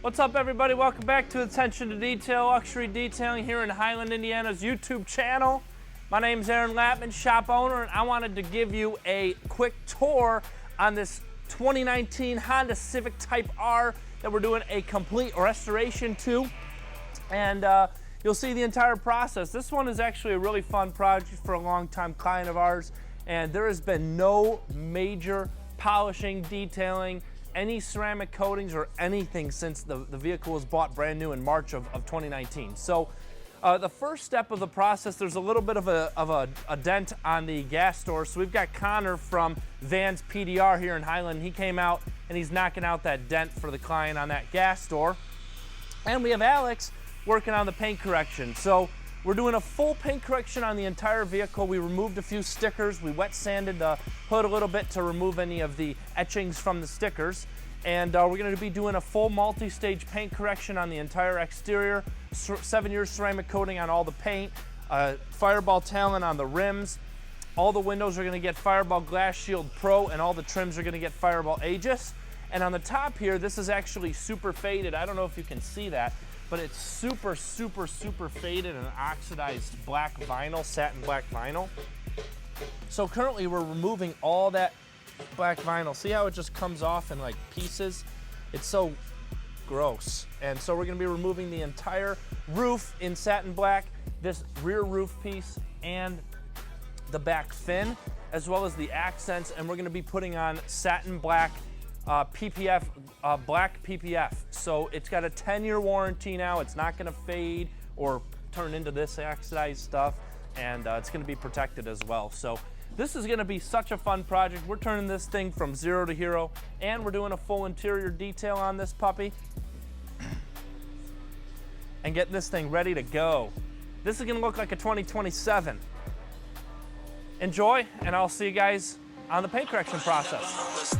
What's up, everybody? Welcome back to Attention to Detail, Luxury Detailing here in Highland, Indiana's YouTube channel. My name's Aaron Lappman, shop owner, and I wanted to give you a quick tour on this 2019 Honda Civic Type R that we're doing a complete restoration to. And you'll see the entire process. This one is actually a really fun project for a long-time client of ours, and there has been no major polishing, detailing, any ceramic coatings or anything since the vehicle was bought brand new in March of 2019. So the first step of the process, there's a little bit of a dent on the gas door. So we've got Connor from Van's PDR here in Highland. He came out and he's knocking out that dent for the client on that gas door. And we have Alex working on the paint correction. So we're doing a full paint correction on the entire vehicle. We removed a few stickers. We wet sanded the hood a little bit to remove any of the etchings from the stickers. And we're gonna be doing a full multi-stage paint correction on the entire exterior, 7-year ceramic coating on all the paint, Fireball Talon on the rims. All the windows are gonna get Fireball Glass Shield Pro, and all the trims are gonna get Fireball Aegis. And on the top here, this is actually super faded. I don't know if you can see that, but it's super faded and oxidized black vinyl, satin black vinyl. So currently we're removing all that black vinyl. See how it just comes off in like pieces? It's so gross. And so we're gonna be removing the entire roof in satin black, this rear roof piece and the back fin, as well as the accents, and we're gonna be putting on satin black PPF, black PPF. So it's got a 10-year warranty now. It's not gonna fade or turn into this oxidized stuff, and it's gonna be protected as well. So this is gonna be such a fun project. We're turning this thing from zero to hero, and we're doing a full interior detail on this puppy and getting this thing ready to go. This is gonna look like a 2027. Enjoy, and I'll see you guys on the paint correction process.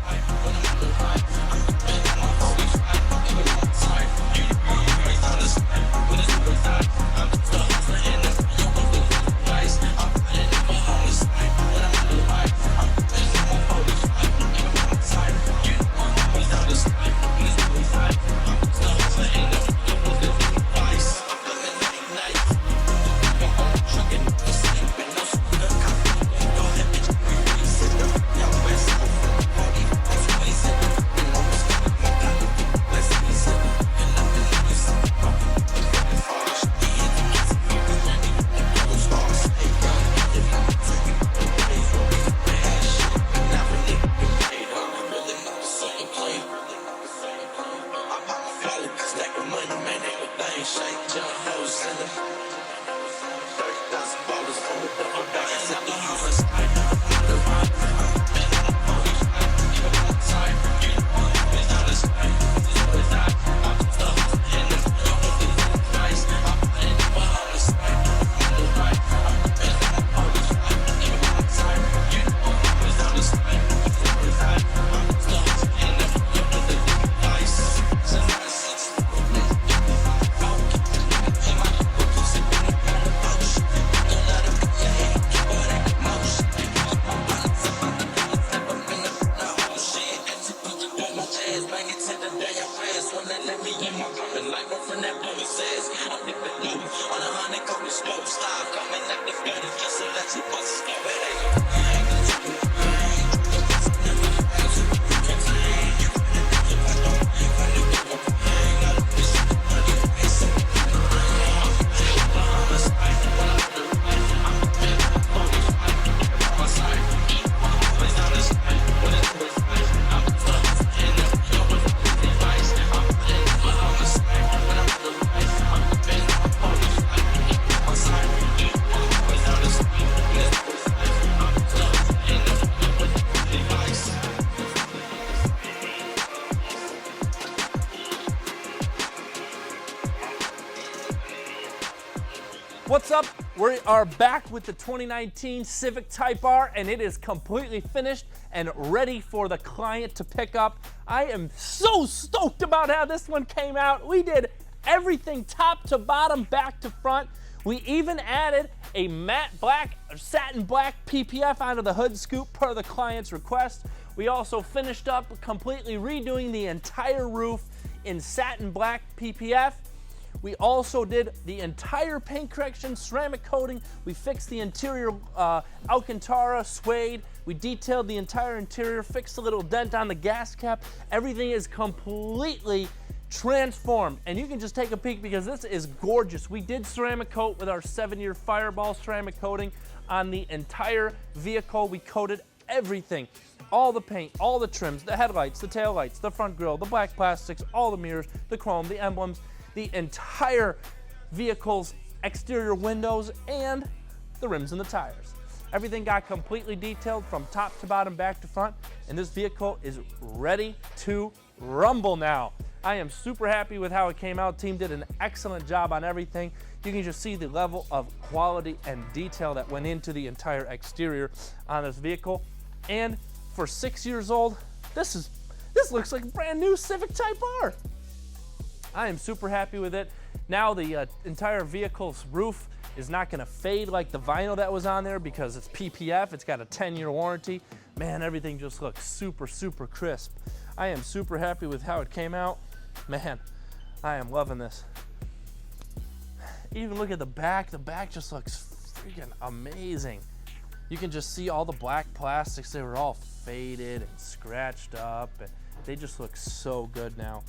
What's up? We are back with the 2019 Civic Type R, and it is completely finished and ready for the client to pick up. I am so stoked about how this one came out. We did everything top to bottom, back to front. We even added a matte black, satin black PPF onto the hood scoop per the client's request. We also finished up completely redoing the entire roof in satin black PPF. We also did the entire paint correction, ceramic coating. We fixed the interior Alcantara suede. We detailed the entire interior, fixed a little dent on the gas cap. Everything is completely transformed, and you can just take a peek because this is gorgeous. We did ceramic coat with our 7-year Fireball ceramic coating on the entire vehicle. We coated everything, all the paint, all the trims, the headlights, the taillights, the front grille, the black plastics, all the mirrors, the chrome, the emblems, the entire vehicle's exterior windows, and the rims and the tires. Everything got completely detailed from top to bottom, back to front, and this vehicle is ready to rumble now. I am super happy with how it came out. Team did an excellent job on everything. You can just see the level of quality and detail that went into the entire exterior on this vehicle. And for 6 years old, this looks like a brand new Civic Type R. I am super happy with it. Now the entire vehicle's roof is not gonna fade like the vinyl that was on there because it's PPF, it's got a 10-year warranty. Man, everything just looks super, super crisp. I am super happy with how it came out. Man, I am loving this. Even look at the back just looks freaking amazing. You can just see all the black plastics, they were all faded and scratched up, and they just look so good now.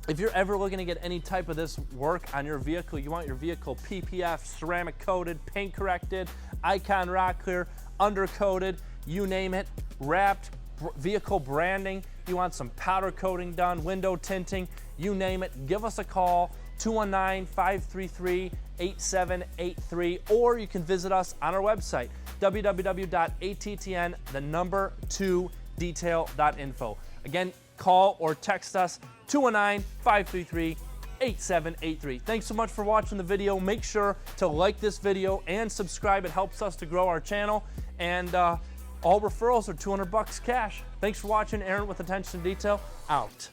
If you're ever looking to get any type of this work on your vehicle, you want your vehicle PPF, ceramic coated, paint corrected, Icon rock clear, undercoated, you name it, wrapped, vehicle branding, you want some powder coating done, window tinting, you name it, give us a call, 219-533-8783, or you can visit us on our website, www.attn2detail.info. Again, call or text us, 219-533-8783. Thanks so much for watching the video. Make sure to like this video and subscribe. It helps us to grow our channel. And all referrals are $200 cash. Thanks for watching. Aaron with Attention to Detail, out.